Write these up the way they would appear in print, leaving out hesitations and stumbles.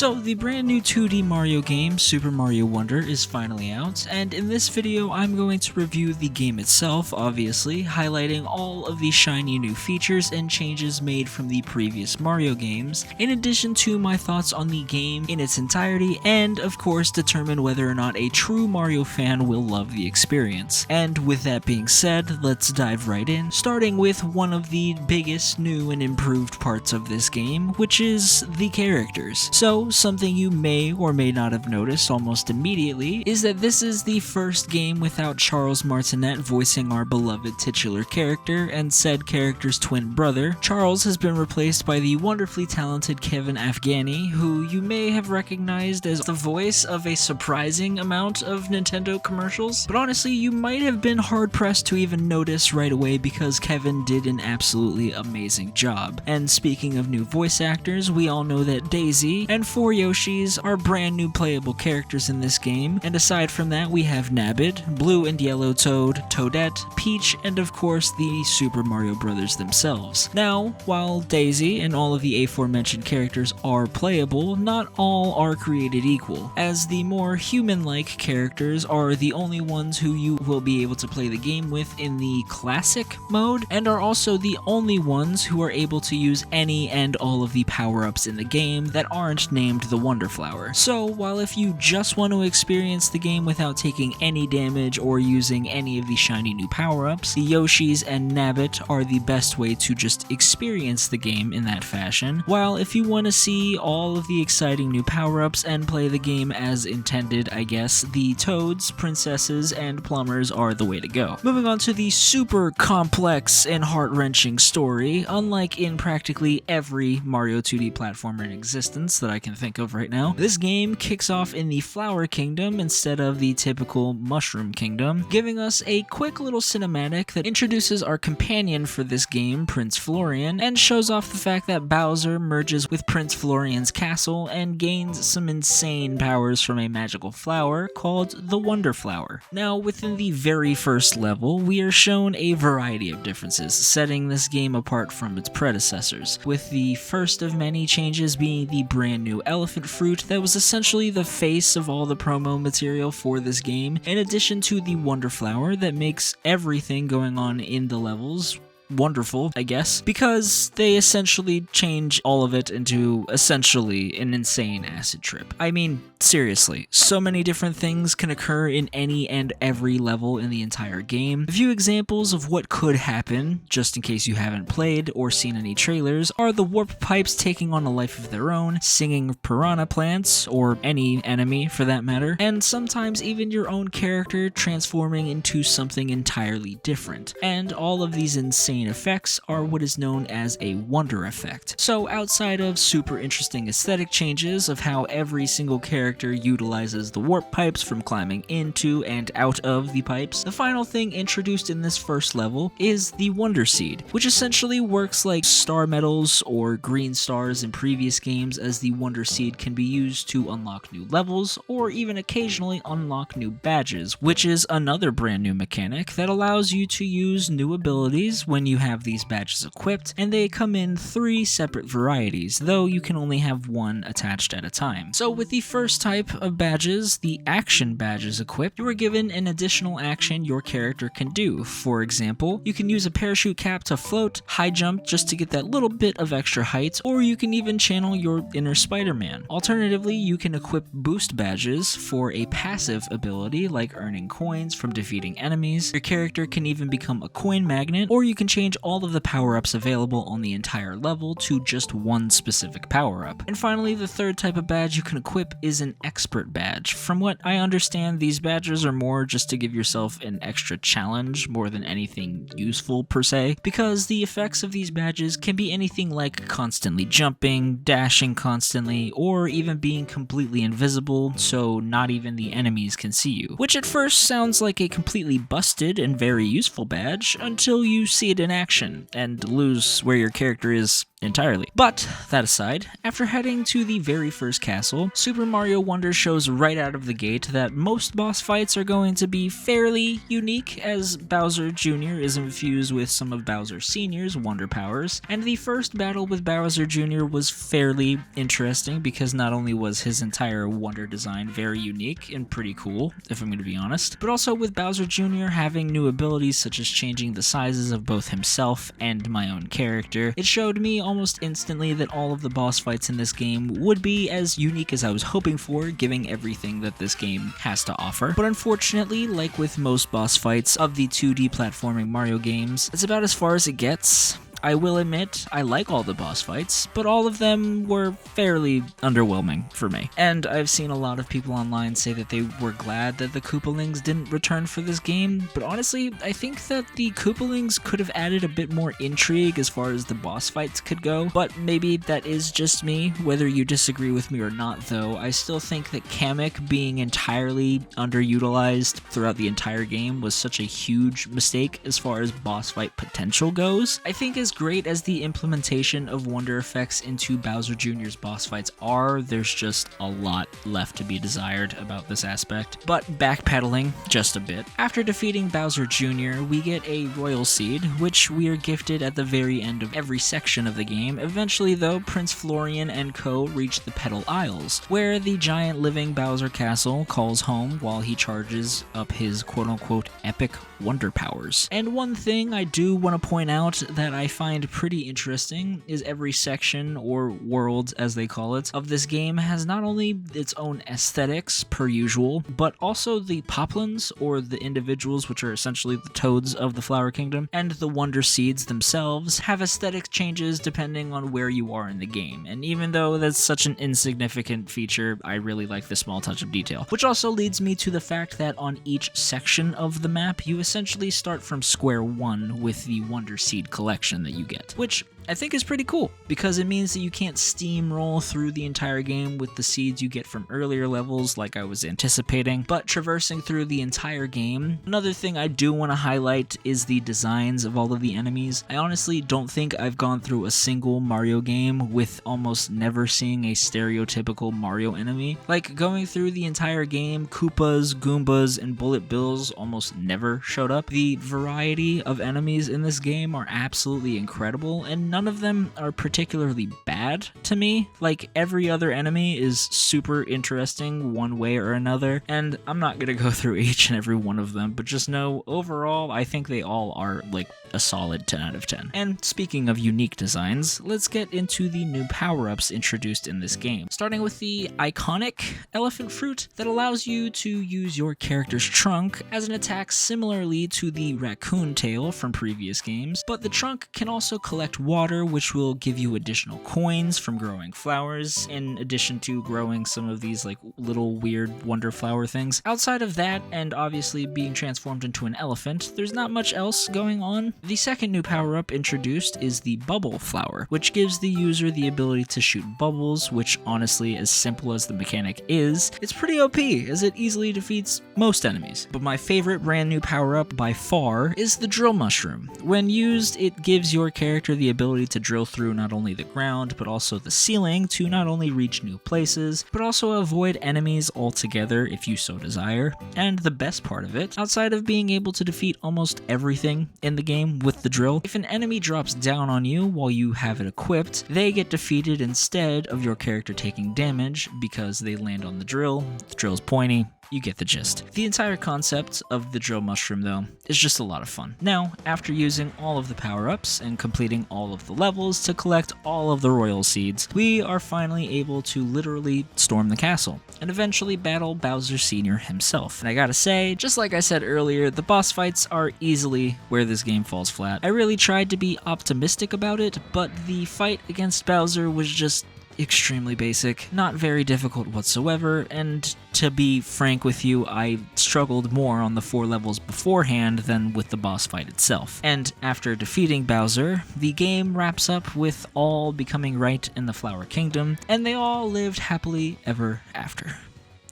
So the brand new 2D Mario game, Super Mario Wonder, is finally out, and in this video I'm going to review the game itself, obviously, highlighting all of the shiny new features and changes made from the previous Mario games, in addition to my thoughts on the game in its entirety, and of course determine whether or not a true Mario fan will love the experience. And with that being said, let's dive right in, starting with one of the biggest new and improved parts of this game, which is the characters. So something you may or may not have noticed almost immediately is that this is the first game without Charles Martinet voicing our beloved titular character and said character's twin brother. Charles has been replaced by the wonderfully talented Kevin Afghani, who you may have recognized as the voice of a surprising amount of Nintendo commercials, but honestly you might have been hard-pressed to even notice right away because Kevin did an absolutely amazing job. And speaking of new voice actors, we all know that Daisy and 4 Yoshis are brand new playable characters in this game, and aside from that we have Nabbit, Blue and Yellow Toad, Toadette, Peach, and of course the Super Mario Brothers themselves. Now, while Daisy and all of the aforementioned characters are playable, not all are created equal, as the more human-like characters are the only ones who you will be able to play the game with in the classic mode, and are also the only ones who are able to use any and all of the power-ups in the game that aren't named the Wonder Flower. So while if you just want to experience the game without taking any damage or using any of the shiny new power-ups, the Yoshis and Nabbit are the best way to just experience the game in that fashion, while if you want to see all of the exciting new power-ups and play the game as intended, I guess, the Toads, Princesses, and Plumbers are the way to go. Moving on to the super complex and heart-wrenching story, unlike in practically every Mario 2D platformer in existence that I can think of right now, this game kicks off in the Flower Kingdom instead of the typical Mushroom Kingdom, giving us a quick little cinematic that introduces our companion for this game, Prince Florian, and shows off the fact that Bowser merges with Prince Florian's castle and gains some insane powers from a magical flower called the Wonder Flower. Now, within the very first level, we are shown a variety of differences, setting this game apart from its predecessors, with the first of many changes being the brand new elephant fruit that was essentially the face of all the promo material for this game, in addition to the Wonder Flower that makes everything going on in the levels wonderful, I guess, because they essentially change all of it into essentially an insane acid trip. I mean, seriously, so many different things can occur in any and every level in the entire game. A few examples of what could happen, just in case you haven't played or seen any trailers, are the warp pipes taking on a life of their own, singing piranha plants, or any enemy for that matter, and sometimes even your own character transforming into something entirely different. And all of these insane effects are what is known as a wonder effect. So outside of super interesting aesthetic changes of how every single character utilizes the warp pipes from climbing into and out of the pipes, the final thing introduced in this first level is the Wonder Seed, which essentially works like star medals or green stars in previous games, as the Wonder Seed can be used to unlock new levels or even occasionally unlock new badges, which is another brand new mechanic that allows you to use new abilities when you have these badges equipped, and they come in 3 separate varieties, though you can only have one attached at a time. So with the first type of badges, the action badges equipped, you are given an additional action your character can do. For example, you can use a parachute cap to float, high jump just to get that little bit of extra height, or you can even channel your inner Spider-Man. Alternatively, you can equip boost badges for a passive ability like earning coins from defeating enemies. Your character can even become a coin magnet, or you can change all of the power-ups available on the entire level to just one specific power-up. And finally, the third type of badge you can equip is an expert badge. From what I understand, these badges are more just to give yourself an extra challenge more than anything useful per se, because the effects of these badges can be anything like constantly jumping, dashing constantly, or even being completely invisible so not even the enemies can see you, which at first sounds like a completely busted and very useful badge until you see it in action and lose where your character is entirely. But that aside, after heading to the very first castle, Super Mario Wonder shows right out of the gate that most boss fights are going to be fairly unique, as Bowser Jr. is infused with some of Bowser Sr.'s wonder powers, and the first battle with Bowser Jr. was fairly interesting because not only was his entire wonder design very unique and pretty cool, if I'm going to be honest, but also with Bowser Jr. having new abilities such as changing the sizes of both himself and my own character, it showed me almost instantly that all of the boss fights in this game would be as unique as I was hoping for, given everything that this game has to offer. But unfortunately, like with most boss fights of the 2D platforming Mario games, it's about as far as it gets. I will admit, I like all the boss fights, but all of them were fairly underwhelming for me. And I've seen a lot of people online say that they were glad that the Koopalings didn't return for this game, but honestly, I think that the Koopalings could have added a bit more intrigue as far as the boss fights could go, but maybe that is just me. Whether you disagree with me or not though, I still think that Kamek being entirely underutilized throughout the entire game was such a huge mistake as far as boss fight potential goes. I think as great as the implementation of wonder effects into Bowser Jr.'s boss fights are, there's just a lot left to be desired about this aspect. But backpedaling just a bit, after defeating Bowser Jr., we get a Royal Seed, which we are gifted at the very end of every section of the game. Eventually though, Prince Florian and co. reach the Petal Isles, where the giant living Bowser Castle calls home while he charges up his quote-unquote epic wonder powers. And one thing I do want to point out that I find pretty interesting is every section, or world as they call it, of this game has not only its own aesthetics per usual, but also the Poplins, or the individuals which are essentially the toads of the Flower Kingdom, and the Wonder Seeds themselves have aesthetic changes depending on where you are in the game. And even though that's such an insignificant feature, I really like the small touch of detail. Which also leads me to the fact that on each section of the map, you essentially start from square one with the Wonder Seed collection that you get, which I think is pretty cool, because it means that you can't steamroll through the entire game with the seeds you get from earlier levels like I was anticipating, but traversing through the entire game. Another thing I do want to highlight is the designs of all of the enemies. I honestly don't think I've gone through a single Mario game with almost never seeing a stereotypical Mario enemy. Like, going through the entire game, Koopas, Goombas, and Bullet Bills almost never showed up. The variety of enemies in this game are absolutely incredible, and none of them are particularly bad to me. Like, every other enemy is super interesting one way or another, and I'm not gonna go through each and every one of them, but just know, overall, I think they all are, like, a solid 10 out of 10. And speaking of unique designs, let's get into the new power-ups introduced in this game, starting with the iconic elephant fruit that allows you to use your character's trunk as an attack similarly to the raccoon tail from previous games, but the trunk can also collect water, which will give you additional coins from growing flowers, in addition to growing some of these like little weird wonder flower things. Outside of that, and obviously being transformed into an elephant, there's not much else going on. The second new power-up introduced is the Bubble Flower, which gives the user the ability to shoot bubbles, which honestly, as simple as the mechanic is, it's pretty OP, as it easily defeats most enemies. But my favorite brand new power-up by far is the Drill Mushroom. When used, it gives your character the ability to drill through not only the ground, but also the ceiling to not only reach new places, but also avoid enemies altogether if you so desire. And the best part of it, outside of being able to defeat almost everything in the game with the drill, if an enemy drops down on you while you have it equipped, they get defeated instead of your character taking damage because they land on the drill's pointy. You get the gist. The entire concept of the Drill Mushroom, though, is just a lot of fun. Now, after using all of the power-ups and completing all of the levels to collect all of the Royal Seeds, we are finally able to literally storm the castle and eventually battle Bowser Sr. himself. And I gotta say, just like I said earlier, the boss fights are easily where this game falls flat. I really tried to be optimistic about it, but the fight against Bowser was just extremely basic, not very difficult whatsoever, and to be frank with you, I struggled more on the 4 levels beforehand than with the boss fight itself. And after defeating Bowser, the game wraps up with all becoming right in the Flower Kingdom, and they all lived happily ever after.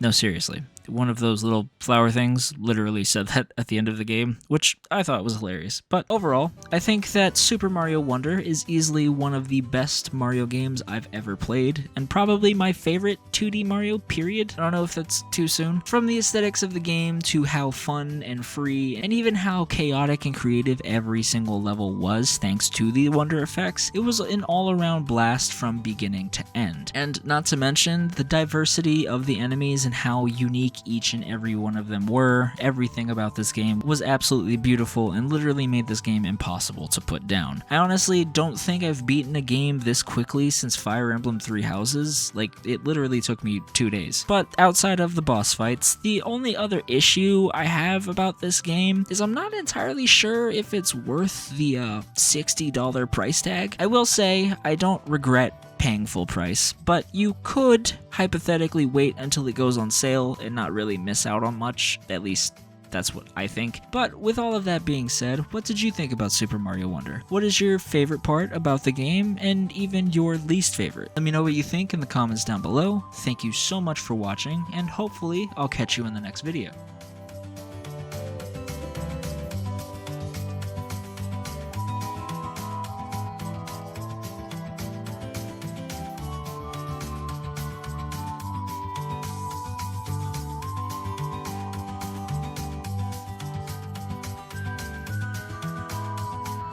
No, seriously. one of those little flower things literally said that at the end of the game, which I thought was hilarious. But overall, I think that Super Mario Wonder is easily one of the best Mario games I've ever played, and probably my favorite 2D Mario, period. I don't know if that's too soon. From the aesthetics of the game to how fun and free, and even how chaotic and creative every single level was thanks to the Wonder effects, it was an all-around blast from beginning to end. And not to mention the diversity of the enemies and how unique each and every one of them were. Everything about this game was absolutely beautiful and literally made this game impossible to put down. I honestly don't think I've beaten a game this quickly since Fire Emblem Three Houses. Like, it literally took me 2 days. But outside of the boss fights, the only other issue I have about this game is I'm not entirely sure if it's worth the $60 price tag. I will say I don't regret paying full price, but you could hypothetically wait until it goes on sale and not really miss out on much. At least that's what I think. But with all of that being said, what did you think about Super Mario Wonder? What is your favorite part about the game, and even your least favorite? Let me know what you think in the comments down below. Thank you so much for watching, and hopefully I'll catch you in the next video.